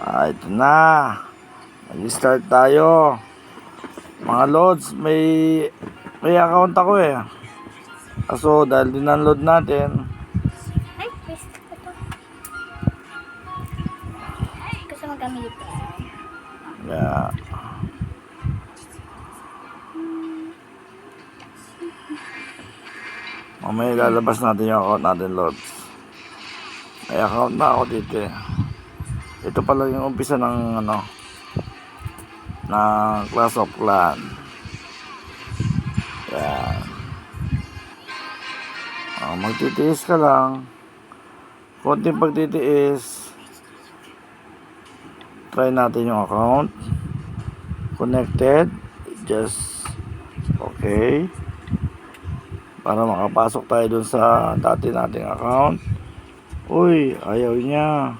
Ito na. Mag-start tayo. Mga lods, may account ako eh. Kaso dahil dinunload natin, Ay, paste ko to. Gusto mo gamitin? kaya mamaya ilalabas natin yung account natin, lods. May account na ako dito eh. Ito pala yung umpisa ng ng Clash of Clan. Yan. Magtitiis ka lang. Konting pagtitiis. Try natin yung account. Connected. Just okay. Para makapasok tayo dun sa dati nating account. Uy, ayaw niya.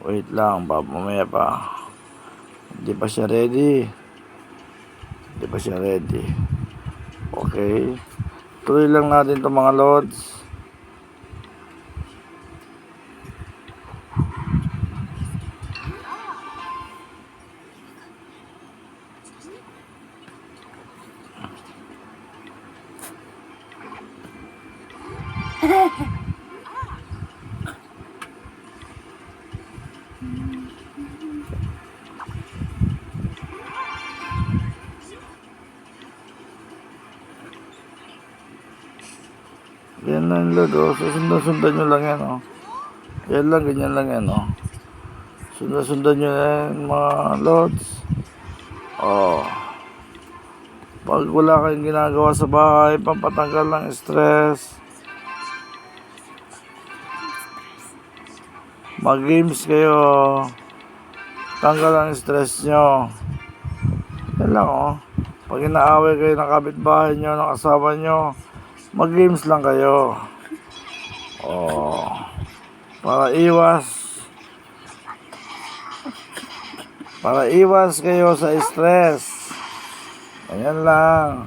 Wait lang, mamaya pa. Hindi pa siya ready. Okay. Tuloy lang natin itong mga lods. Yan lang, Lord, oh. Sundan nyo lang yan, oh. Yan lang, ganyan lang yan, oh. Sundan nyo yan, mga Lods. Oh. Pag wala kayong ginagawa sa bahay, pampatanggal ng stress. Mag-games kayo. Tanggal ang stress nyo. Yan lang, oh. Pag inaaway kayo ng kapitbahay nyo, ng kasama nyo, mag-games lang kayo. Oh. Para iwas kayo sa stress. Ayan lang.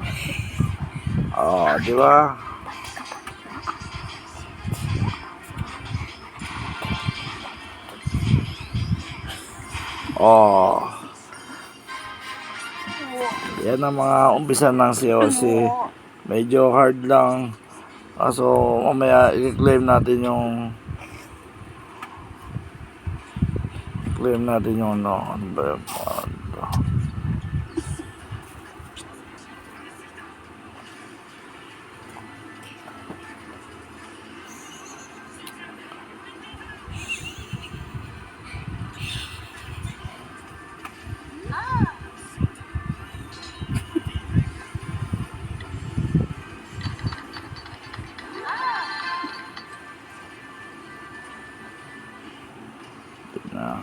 Oh, di ba? Oh. Yan ang mga umpisa ng COC. Medyo hard lang. Kaso mamaya i-claim natin yung ano ba yun? Na.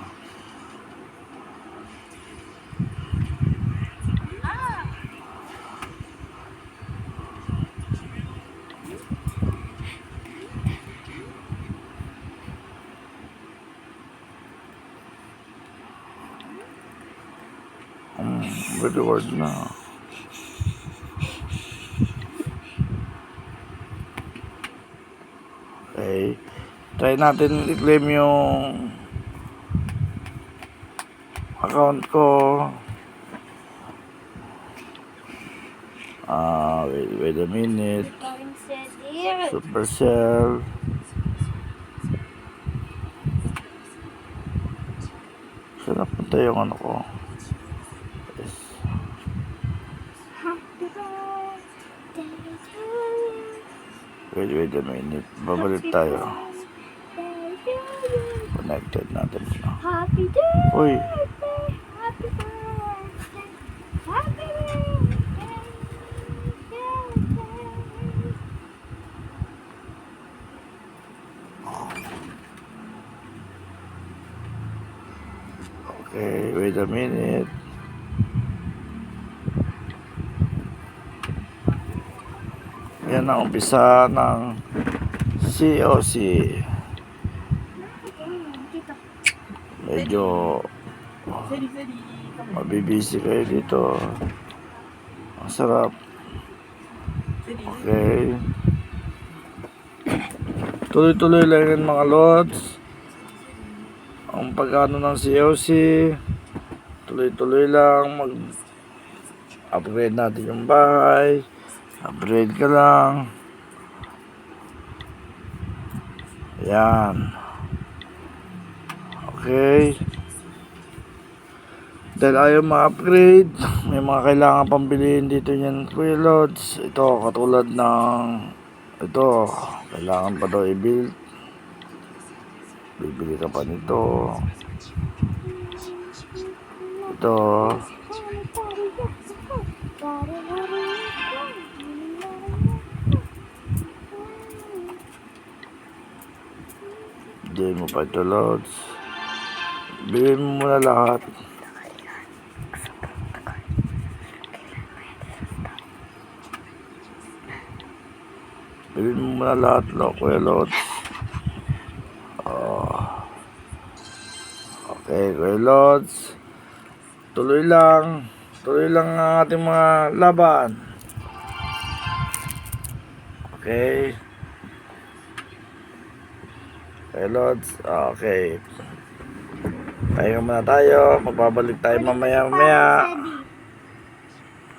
Very word na. Okay. Try natin i-claim yung account ko. Wait a minute. Supercell. Saan napunta yung ano ko? Yes. Wait a minute. Babalik tayo. Connected natin siya. Happy birthday! Uy. Happy birthday! Happy birthday! Okay, wait a minute. Yan ang umpisa ng COC. Medyo mabibisi kayo dito. Ang sarap. Okay. Tuloy-tuloy lang yan, mga lods. Ang ang pag-ano ng COC. Tuloy-tuloy lang. Mag-upgrade natin yung bahay. Upgrade ka lang. Yan. Okay. Dahil ayaw ma-upgrade, may mga kailangan pambilihin dito yan, Kuya Lods. Ito, katulad ng ito, kailangan pa daw i-build. Bibili ka pa nito. Ito, hindi mo pa ito, Lods. Bilhin mo muna lahat. Bilhin mo muna lahat, Kuya Lods. Okay, Kuya Lods. Tuloy lang. Tuloy lang ang ating mga laban. Okay. Kuya Lods. Okay. Pahinga muna tayo. Magbabalik tayo mamaya.